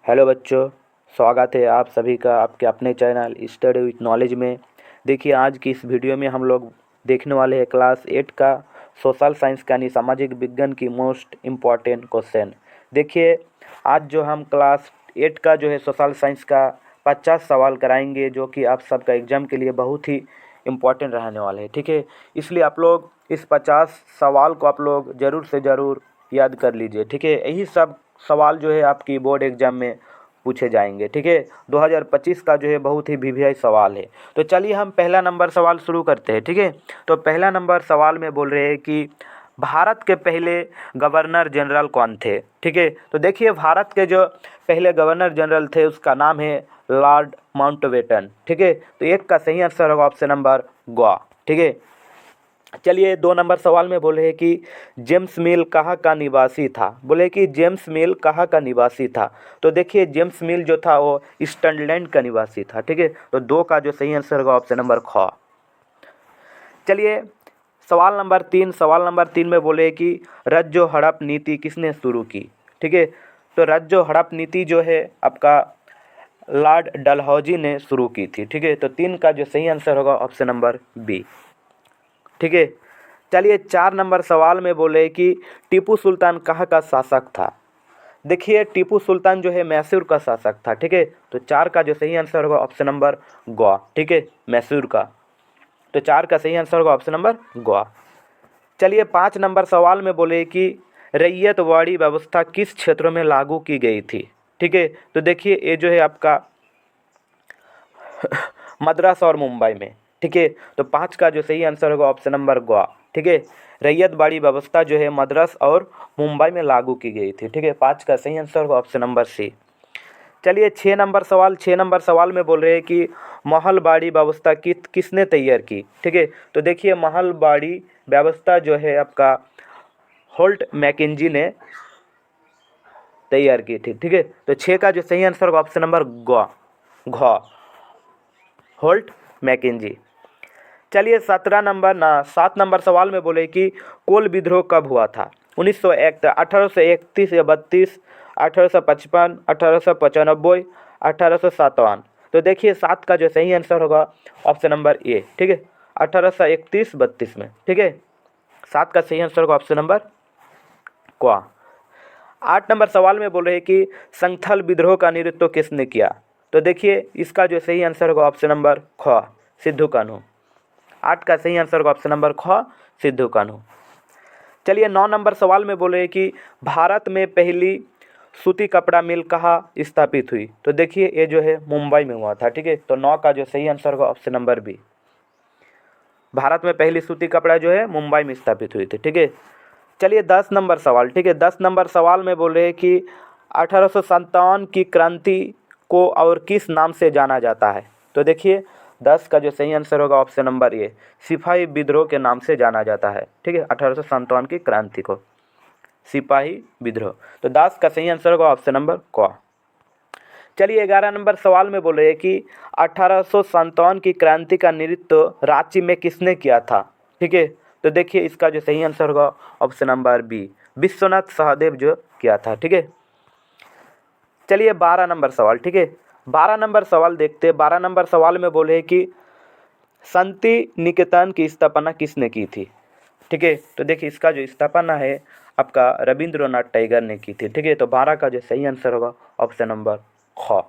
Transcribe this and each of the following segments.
Hello बच्चों, स्वागत है आप सभी का आपके अपने चैनल स्टडी विथ नॉलेज में। देखिए, आज की इस वीडियो में हम लोग देखने वाले हैं क्लास 8 का सोशल साइंस का यानी सामाजिक विज्ञान की मोस्ट इम्पॉर्टेंट क्वेश्चन। देखिए, आज जो हम क्लास 8 का जो है सोशल साइंस का 50 सवाल कराएंगे, जो कि आप सबका एग्जाम के लिए बहुत ही इम्पोर्टेंट रहने वाले हैं। ठीक है, इसलिए आप लोग इस 50 सवाल को आप लोग ज़रूर से ज़रूर याद कर लीजिए। ठीक है, यही सब सवाल जो है आपकी बोर्ड एग्जाम में पूछे जाएंगे। ठीक है, 2025 का जो है बहुत ही वीवीआई सवाल है। तो चलिए हम पहला नंबर सवाल शुरू करते हैं। ठीक है, तो पहला नंबर सवाल में बोल रहे हैं कि भारत के पहले गवर्नर जनरल कौन थे। ठीक है, तो देखिए, भारत के जो पहले गवर्नर जनरल थे उसका नाम है लॉर्ड माउंटबेटन। ठीक है, तो एक का सही आंसर होगा ऑप्शन नंबर ग। ठीक है, चलिए 2 नंबर सवाल में बोले हैं कि जेम्स मिल कहाँ का निवासी था। बोले कि जेम्स मिल कहाँ का निवासी था। तो देखिए, जेम्स मिल जो था वो स्कॉटलैंड का निवासी था। ठीक है, तो 2 का जो सही आंसर होगा ऑप्शन नंबर ख। चलिए सवाल नंबर 3 में बोले कि रज्जो हड़प नीति किसने शुरू की। ठीक है, तो रज्जो हड़प नीति जो है आपका लॉर्ड डलहौजी ने शुरू की थी। ठीक है, तो 3 का जो सही आंसर होगा ऑप्शन नंबर बी। ठीक है, चलिए 4 नंबर सवाल में बोले कि टीपू सुल्तान कहाँ का शासक था। देखिए, टीपू सुल्तान जो है मैसूर का शासक था। ठीक है, तो 4 का जो सही आंसर होगा ऑप्शन नंबर ग। ठीक है, मैसूर का, तो 4 का सही आंसर होगा ऑप्शन नंबर ग। चलिए 5 नंबर सवाल में बोले कि रैयतवाड़ी व्यवस्था किस क्षेत्रों में लागू की गई थी। ठीक है, तो देखिए, ये जो है आपका मद्रास और मुंबई में। ठीक है, तो 5 का जो सही आंसर होगा ऑप्शन नंबर ग। ठीक है, रैयत बाड़ी व्यवस्था जो है मद्रास और मुंबई में लागू की गई थी। ठीक है, 5 का सही आंसर होगा ऑप्शन नंबर सी। चलिए 6 नंबर सवाल में बोल रहे हैं कि महलबाड़ी व्यवस्था किसने तैयार की। ठीक है, तो देखिए, महलबाड़ी व्यवस्था जो है आपका होल्ट मैकेंजी ने तैयार की थी। ठीक है, तो 6 का जो सही आंसर होगा ऑप्शन नंबर घ, होल्ट मैकेंजी। चलिए 7 नंबर सवाल में बोले कि कोल विद्रोह कब हुआ था। 1901, 1831 या 32, 1855, 1895, 1857। तो देखिए, 7 का जो सही आंसर होगा ऑप्शन नंबर ए। ठीक है, 1831-32 में। ठीक है, 7 का सही आंसर होगा ऑप्शन नंबर क्वा। 8 नंबर सवाल में बोल रहे हैं कि संथाल विद्रोह का नेतृत्व किसने किया। तो देखिए, इसका जो सही आंसर होगा ऑप्शन नंबर ख, सिद्धू कान्हू। 8 का सही आंसर होगा ऑप्शन नंबर ख, सिद्धू कान्हू। चलिए 9 नंबर सवाल में बोले कि भारत में पहली सूती कपड़ा मिल कहाँ स्थापित हुई। तो देखिए, ये जो है मुंबई में हुआ था। ठीक है, तो 9 का जो सही आंसर होगा ऑप्शन नंबर बी। भारत में पहली सूती कपड़ा जो है मुंबई में स्थापित हुई थी। ठीक है, चलिए 10 नंबर सवाल। ठीक है, 10 नंबर सवाल में बोल रहे हैं कि 1857 की क्रांति को और किस नाम से जाना जाता है। तो देखिए, 10 का जो सही आंसर होगा ऑप्शन नंबर ए, सिपाही विद्रोह के नाम से जाना जाता है। ठीक है, 1857 की क्रांति को सिपाही विद्रोह। तो 10 का सही आंसर होगा ऑप्शन नंबर क। चलिए 11 नंबर सवाल में बोल रहे हैं कि 1857 की क्रांति का नेतृत्व रांची में किसने किया था। ठीक है, तो देखिए, इसका जो सही आंसर होगा option number B, Vishwanath Sahdev जो किया था। ठीक है, चलिए 12 नंबर सवाल। ठीक है, 12 नंबर सवाल देखते हैं। 12 नंबर सवाल में बोले कि शांति निकेतन की स्थापना किसने की थी। ठीक है, तो देखिए, इसका जो स्थापना है आपका रविंद्रनाथ टैगोर ने की थी। ठीक है, तो 12 का जो सही आंसर होगा ऑप्शन नंबर ख।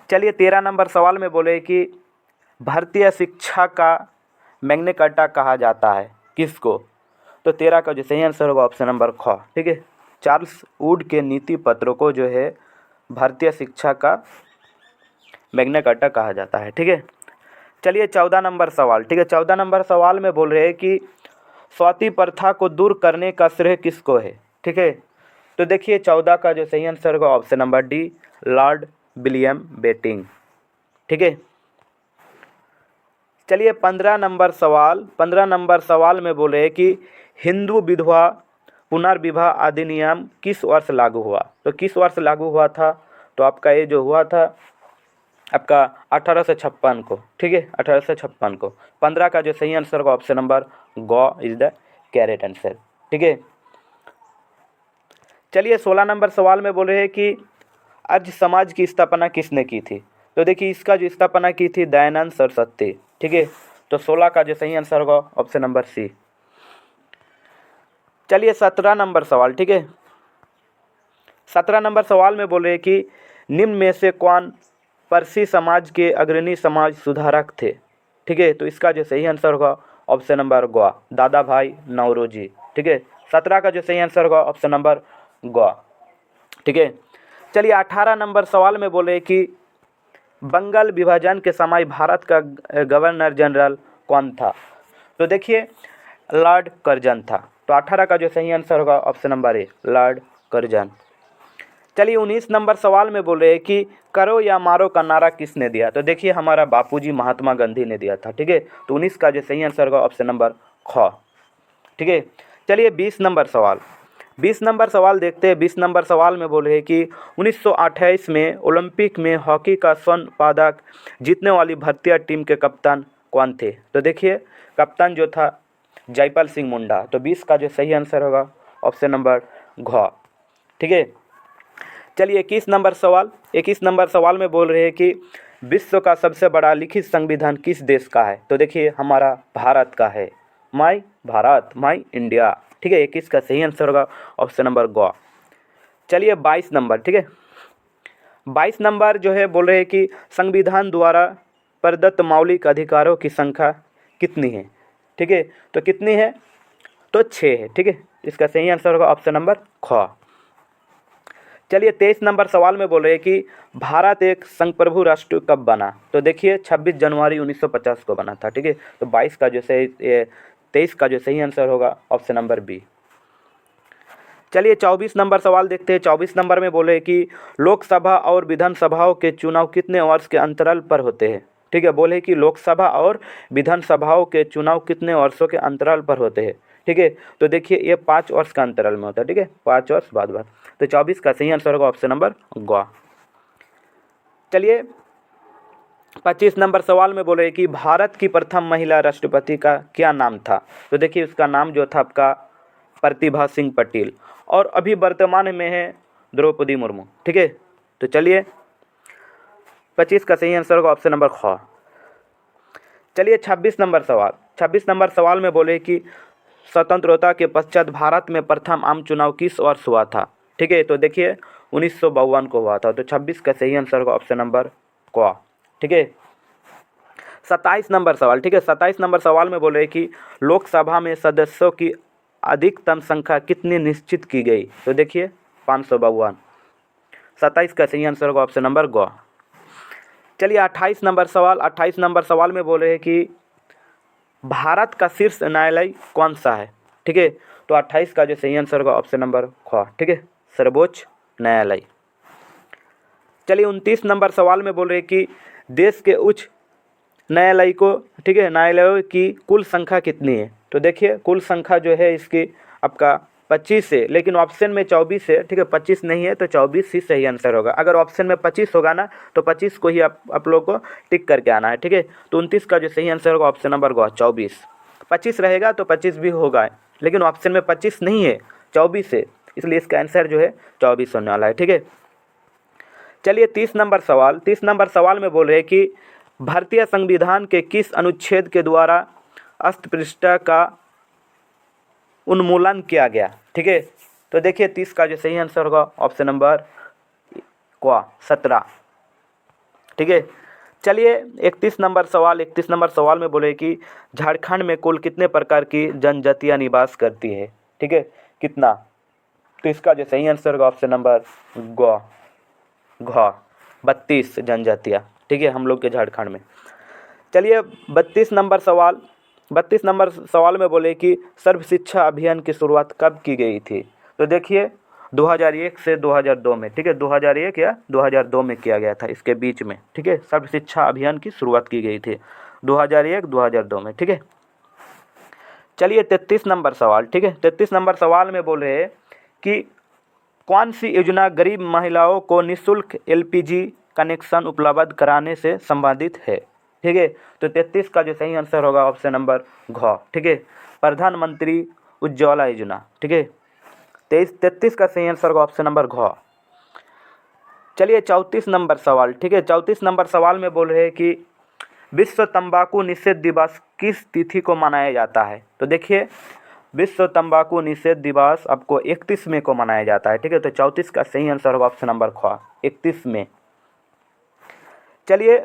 चलिए 13 नंबर सवाल में बोले कि भारतीय शिक्षा का मैग्ना कार्टा कहा जाता है किसको। तो 13 का जो सही आंसर होगा ऑप्शन नंबर ख। ठीक है, चार्ल्स वुड के नीति पत्रों को जो है भारतीय शिक्षा का मैग्ना कार्टा कहा जाता है। ठीक है, चलिए 14 नंबर सवाल। ठीक है, 14 नंबर सवाल में बोल रहे हैं कि स्वाति प्रथा को दूर करने का श्रेय किसको है। ठीक है, तो देखिए, 14 का जो सही आंसर होगा option number D, Lord William Bentinck. ठीक है, चलिए 15 नंबर सवाल में बोले कि हिंदू विधवा पुनर्विवाह अधिनियम किस वर्ष लागू हुआ। तो किस वर्ष लागू हुआ था। तो आपका ये जो हुआ था आपका 1856 को। ठीक है, 1856 को। 15 का जो सही आंसर होगा ऑप्शन नंबर ग इज द करेक्ट आंसर। ठीक है, चलिए 16 नंबर सवाल में बोल रहे हैं कि आर्य समाज की स्थापना किसने की थी। तो देखिए इसका जो स्थापना की थी दयानंद सरस्वती। ठीक है, तो 16 का जो सही आंसर होगा ऑप्शन नंबर सी। चलिए 17 नंबर सवाल। ठीक है, 17 नंबर सवाल में बोल रहे हैं कि निम्न में से कौन परसी समाज के अग्रणी समाज सुधारक थे। ठीक है, तो इसका जो सही आंसर होगा ऑप्शन नंबर ग, दादा भाई नौरोजी। ठीक है, 17 का जो सही आंसर होगा ऑप्शन नंबर ग। ठीक है, चलिए 18 नंबर सवाल में बोले कि बंगाल विभाजन के समय भारत का गवर्नर जनरल कौन था। तो देखिए लॉर्ड कर्जन था। तो 18 का जो सही आंसर होगा option number A, Lord Curzon. चलिए 19 नंबर सवाल में बोल रहे हैं कि करो या मारो का नारा किसने दिया। तो देखिए हमारा बापूजी महात्मा गांधी ने दिया था। ठीक है, तो 19 का जो सही आंसर होगा ऑप्शन नंबर ख। ठीक है, चलिए 20 नंबर सवाल। 20 नंबर सवाल देखते हैं। 20 नंबर सवाल में बोल रहे हैं कि 1928 में ओलंपिक में हॉकी का स्वर्ण पदक जीतने वाली भारतीय टीम के कप्तान कौन थे। तो देखिए कप्तान जो था जयपाल सिंह मुंडा। तो 20 का जो सही आंसर होगा ऑप्शन नंबर घ। ठीक है, चलिए 21 नंबर सवाल। 21 नंबर सवाल में बोल रहे हैं कि विश्व का सबसे बड़ा लिखित संविधान किस देश का है। तो देखिए हमारा भारत का है, माई भारत, माई इंडिया। ठीक है, 21 का सही आंसर होगा ऑप्शन नंबर ग। चलिए 22 नंबर। ठीक है, 22 नंबर जो है बोल रहे हैं कि संविधान द्वारा प्रदत्त मौलिक अधिकारों की संख्या कितनी है। ठीक है, तो कितनी है, तो 6 है। ठीक है, इसका सही आंसर होगा ऑप्शन नंबर ख। चलिए 23 नंबर सवाल में बोल रहे हैं कि भारत एक संप्रभु राष्ट्र कब बना। तो देखिए 26 जनवरी 1950 को बना था। ठीक है, तो 22 का जो सही 23 का जो सही आंसर होगा ऑप्शन नंबर बी। चलिए 24 नंबर सवाल देखते हैं। 24 नंबर में बोले कि लोकसभा और विधानसभाओं के चुनाव कितने वर्ष के अंतराल पर होते हैं। ठीक है, बोले कि लोकसभा और विधानसभाओं के चुनाव कितने वर्षों के अंतराल पर होते हैं। ठीक है, तो देखिए ये 5 वर्ष का अंतराल में होता है। ठीक है, 5 वर्ष बाद। तो 24 का सही आंसर होगा ऑप्शन नंबर ग। चलिए 25 नंबर सवाल में बोले कि भारत की प्रथम महिला राष्ट्रपति का क्या नाम था। तो देखिए उसका नाम जो था आपका प्रतिभा सिंह पटेल, और अभी वर्तमान में है द्रौपदी मुर्मू। ठीक है, तो चलिए 25 का सही आंसर होगा ऑप्शन नंबर ख। चलिए 26 नंबर सवाल। 26 नंबर सवाल में बोले कि स्वतंत्रता के पश्चात भारत में प्रथम आम चुनाव किस वर्ष हुआ था। ठीक है, तो देखिए 1952 को हुआ था। तो 26 का सही आंसर होगा ऑप्शन नंबर क। ठीक है, 27 नंबर सवाल। ठीक है, 27 नंबर सवाल में बोले कि लोकसभा में सदस्यों की अधिकतम संख्या कितनी निश्चित की गई। तो देखिए 552। 27 का सही आंसर होगा ऑप्शन नंबर ग। चलिए 28 नंबर सवाल। 28 नंबर सवाल में बोल रहे हैं कि भारत का शीर्ष न्यायालय कौन सा है। ठीक है, तो 28 का जो सही आंसर होगा ऑप्शन नंबर ख। ठीक है, सर्वोच्च न्यायालय। चलिए 29 नंबर सवाल में बोल रहे हैं कि देश के उच्च न्यायालय को, ठीक है, न्यायालयों की कुल संख्या कितनी है। तो देखिए कुल संख्या जो है इसकी आपका 25 है, लेकिन ऑप्शन में 24 है। ठीक है, 25 नहीं है, तो 24 ही सही आंसर होगा। अगर ऑप्शन में 25 होगा ना तो 25 को ही आप लोग को टिक करके आना है। ठीक है, तो 29 का जो सही आंसर होगा ऑप्शन नंबर ग 24। 25 रहेगा तो 25 भी होगा, लेकिन ऑप्शन में 25 नहीं है, 24 है, इसलिए इसका आंसर जो है 24 होने वाला है। ठीक है, चलिए 30 नंबर सवाल। 30 नंबर सवाल में बोल रहे हैं कि भारतीय संविधान के किस अनुच्छेद के द्वारा अस्पृश्यता का उन्मूलन किया गया। ठीक है, तो देखिए 30 का जो सही आंसर होगा ऑप्शन नंबर क 17। ठीक है, चलिए 31 नंबर सवाल। 31 नंबर सवाल में बोले कि झारखंड में कुल कितने प्रकार की जनजातियां निवास करती है। ठीक है, कितना, तो इसका जो सही आंसर होगा ऑप्शन नंबर ग 32 जनजातियाँ। ठीक है, हम लोग के झारखंड में। चलिए 32 नंबर सवाल। 32 नंबर सवाल में बोले कि सर्व शिक्षा अभियान की शुरुआत कब की गई थी। तो देखिए 2001 से 2002 में। ठीक है, 2001 या 2002 में किया गया था, इसके बीच में। ठीक है, सर्व शिक्षा अभियान की शुरुआत की गई थी 2001-2002 में। ठीक है, चलिए 33 नंबर सवाल। ठीक है, 33 नंबर सवाल में बोल रहे हैं कि कौन सी योजना गरीब महिलाओं को निःशुल्क एलपीजी कनेक्शन उपलब्ध कराने से संबंधित है। ठीक है, तो 33 का जो सही आंसर होगा ऑप्शन नंबर घ। ठीक है, प्रधानमंत्री उज्ज्वला योजना। ठीक है, 33 का सही आंसर होगा ऑप्शन नंबर घ। चलिए 34 नंबर सवाल, ठीक है। 34 नंबर सवाल में बोल रहे हैं कि विश्व तंबाकू निषेध दिवस किस तिथि को मनाया जाता है। तो देखिए विश्व तंबाकू निषेध दिवस आपको 31 मई को मनाया जाता है, ठीक है। तो 34 का सही आंसर होगा ऑप्शन नंबर ख, 31 मई। चलिए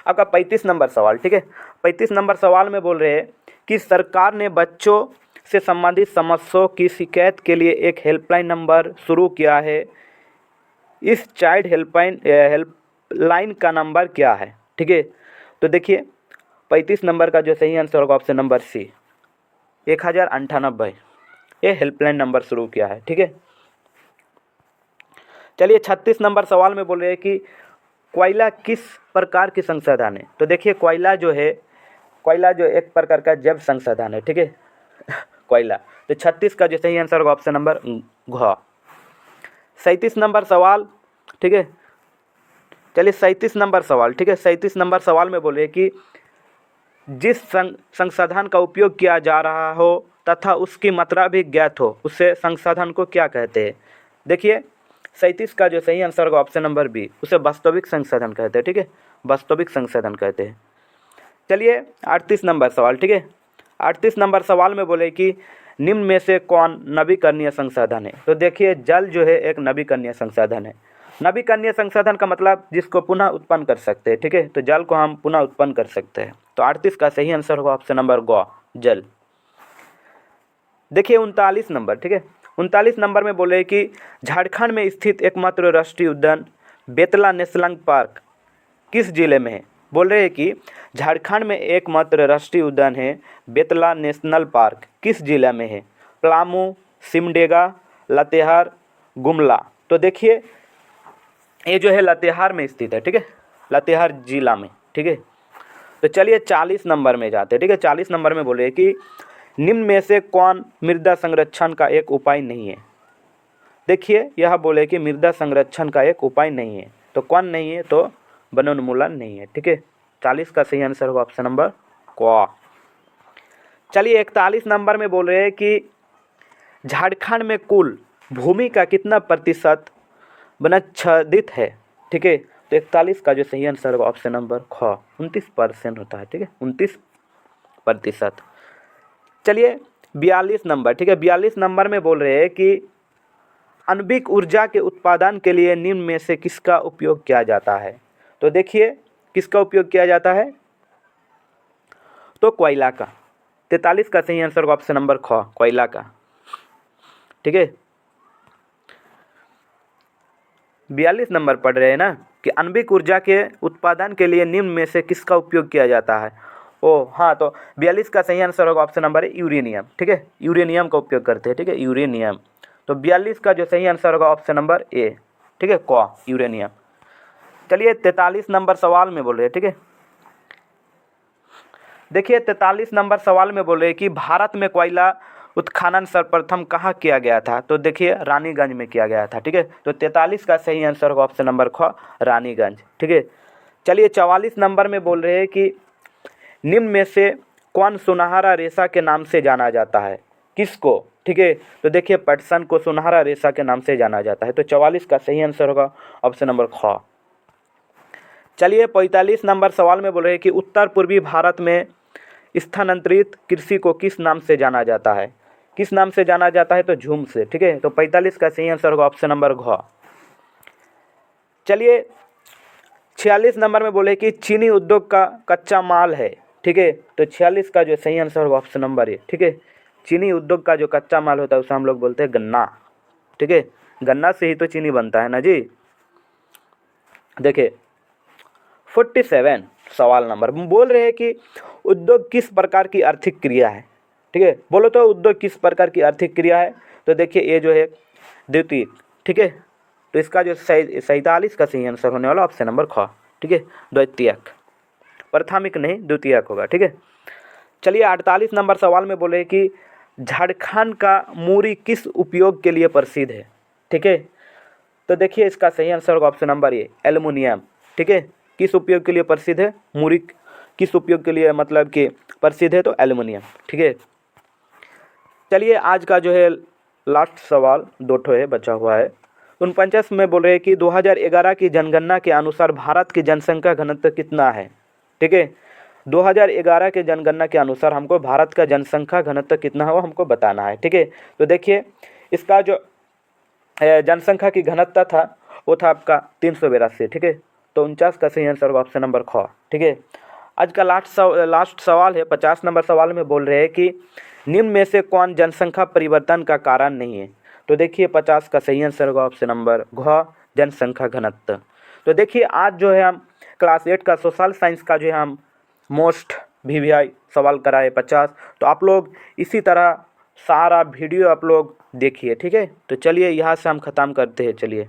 आपका 35 नंबर सवाल, ठीक है। 35 नंबर सवाल में बोल रहे हैं कि सरकार ने बच्चों से संबंधित समस्याओं की शिकायत के लिए एक हेल्पलाइन नंबर शुरू किया है। इस चाइल्ड हेल्पलाइन का नंबर क्या है, ठीक है। तो देखिए 35 नंबर का जो सही आंसर होगा ऑप्शन नंबर सी, 1098 ये हेल्पलाइन नंबर शुरू किया है, ठीक है। चलिए 36 नंबर सवाल में बोल रहे हैं कि कोयला किस प्रकार की संसाधन है। तो देखिए कोयला जो एक प्रकार का जैव संसाधन है, ठीक है कोयला। तो 36 का जो सही आंसर होगा ऑप्शन नंबर घ। 37 नंबर सवाल, ठीक है। चलिए 37 नंबर सवाल, ठीक है। 37 नंबर सवाल में बोले कि जिस संसाधन का उपयोग किया जा रहा हो तथा उसकी मात्रा भी ज्ञात हो उसे संसाधन को क्या कहते हैं। देखिए 37 का जो सही आंसर होगा ऑप्शन नंबर बी, उसे वास्तविक संसाधन कहते हैं, ठीक है। वास्तविक संसाधन कहते हैं। चलिए 38 नंबर सवाल, ठीक है। 38 नंबर सवाल में बोले कि निम्न में से कौन नवीकरणीय संसाधन है। तो देखिए जल जो है एक नवीकरणीय संसाधन है। नवीकरणीय संसाधन का मतलब जिसको पुनः उत्पन्न कर सकते हैं, ठीक है। तो जल को हम पुनः उत्पन्न कर सकते हैं। तो 38 का सही आंसर होगा ऑप्शन नंबर ग, जल। देखिए 39 नंबर, ठीक है। 39 नंबर में बोले कि झारखंड में स्थित एकमात्र राष्ट्रीय उद्यान बेतला नेशनल पार्क किस जिले में है। बोल रहे हैं कि झारखंड में एकमात्र राष्ट्रीय उद्यान है बेतला नेशनल पार्क किस जिला में है। पलामू, सिमडेगा, लातेहार, गुमला। तो देखिए ये जो है लातेहार में स्थित है, ठीक है, लातेहार जिला में, ठीक है। तो चलिए 40 नंबर में जाते हैं, ठीक है। 40 नंबर में बोले कि निम्न में से कौन मृदा संरक्षण का एक उपाय नहीं है। देखिए यह बोले कि मृदा संरक्षण का एक उपाय नहीं है, तो कौन नहीं है, तो वनोन्मूलन नहीं है, ठीक है। 40 का सही आंसर होगा ऑप्शन नंबर क। चलिए 41 नंबर में बोल रहे हैं कि झारखंड में कुल भूमि का कितना प्रतिशत वनाच्छादित है, ठीक है। तो 41 का जो सही आंसर होगा ऑप्शन नंबर ख, 29% होता है, ठीक है, 29%। चलिए 42 नंबर, ठीक है। 42 नंबर में बोल रहे हैं कि आणविक ऊर्जा के उत्पादन के लिए निम्न में से किसका उपयोग किया जाता है। तो देखिए किसका उपयोग किया जाता है, तो कोयला का। 43 का सही आंसर होगा ऑप्शन नंबर ख, कोयला का, ठीक है। 42 नंबर पढ़ रहे हैं ना कि आणविक ऊर्जा के उत्पादन के लिए निम्न में से किसका उपयोग किया जाता है। ओ हाँ, तो 42 का सही आंसर होगा ऑप्शन नंबर है यूरेनियम, ठीक है। यूरेनियम का उपयोग करते हैं, ठीक है, यूरेनियम। तो 42 का जो सही आंसर होगा ऑप्शन नंबर ए, ठीक है, क, यूरेनियम। चलिए 43 नंबर सवाल में बोल रहे हैं, ठीक है। देखिए 43 नंबर सवाल में बोल रहे हैं कि भारत में कोयला उत्खनन सर्वप्रथम कहाँ किया गया था। तो देखिए रानीगंज में किया गया था, ठीक है। तो 43 का सही आंसर होगा ऑप्शन नंबर ख, रानीगंज, ठीक है। चलिए 44 नंबर में बोल रहे हैं कि निम्न में से कौन सुनहरा रेशा के नाम से जाना जाता है, किसको, ठीक है। तो देखिए पटसन को सुनहरा रेशा के नाम से जाना जाता है। तो 44 का सही आंसर होगा ऑप्शन नंबर ख। चलिए 45 नंबर सवाल में बोल रहे हैं कि उत्तर पूर्वी भारत में स्थानांतरित कृषि को किस नाम से जाना जाता है, किस नाम से जाना जाता है, तो झूम से, ठीक है। तो 45 का सही आंसर होगा ऑप्शन नंबर घ। चलिए 46 नंबर में बोले कि चीनी उद्योग का कच्चा माल है, ठीक है। तो 46 का जो सही आंसर होगा ऑप्शन नंबर ए, ठीक है। चीनी उद्योग का जो कच्चा माल होता है उसे हम लोग बोलते हैं गन्ना, ठीक है। गन्ना से ही तो चीनी बनता है ना जी। देखिए 47 सवाल नंबर बोल रहे हैं कि उद्योग किस प्रकार की आर्थिक क्रिया है, ठीक है। बोलो तो उद्योग किस प्रकार की आर्थिक क्रिया है। तो देखिए ये जो है द्वितीयक, ठीक है। तो इसका जो 47 का सही आंसर होने वाला ऑप्शन नंबर ख, ठीक है, द्वितीयक, प्राथमिक नहीं द्वितीयक होगा, ठीक है। चलिए 48 नंबर सवाल में बोले कि झारखंड का मूरी किस उपयोग के लिए प्रसिद्ध है, ठीक है। तो देखिए इसका सही आंसर होगा ऑप्शन नंबर ए, एल्युमिनियम, ठीक है। किस उपयोग के लिए प्रसिद्ध है, मूरी किस उपयोग के लिए मतलब कि प्रसिद्ध है, तो एल्युमिनियम, ठीक है। चलिए आज का जो है लास्ट सवाल 2 ठो है, बचा हुआ है। 49 में बोल रहे हैं कि 2011 की जनगणना के अनुसार भारत की जनसंख्या घनत्व कितना है। ठीक है, 2011 के जनगणना के अनुसार हमको भारत का जनसंख्या घनत्व कितना है वो हमको बताना है। ठीक है, तो देखिए इसका जो जनसंख्या की घनत्व था वो था आपका 382। ठीक है, तो 49 का सही आंसर होगा ऑप्शन नंबर ख। ठीक है, आज का लास्ट सवाल है 50 नंबर सवाल में बोल रहे हैं कि निम्न में से कौन जनसंख्या परिवर्तन का कारण नहीं है। तो देखिए 50 का सही आंसर होगा ऑप्शन नंबर घ, जनसंख्या घनत्व। तो देखिए आज जो है हम क्लास 8 का सोशल साइंस का जो है हम मोस्ट VVI सवाल कराए 50। तो आप लोग इसी तरह सारा वीडियो आप लोग देखिए। ठीक है, तो चलिए यहाँ से हम ख़त्म करते हैं। चलिए।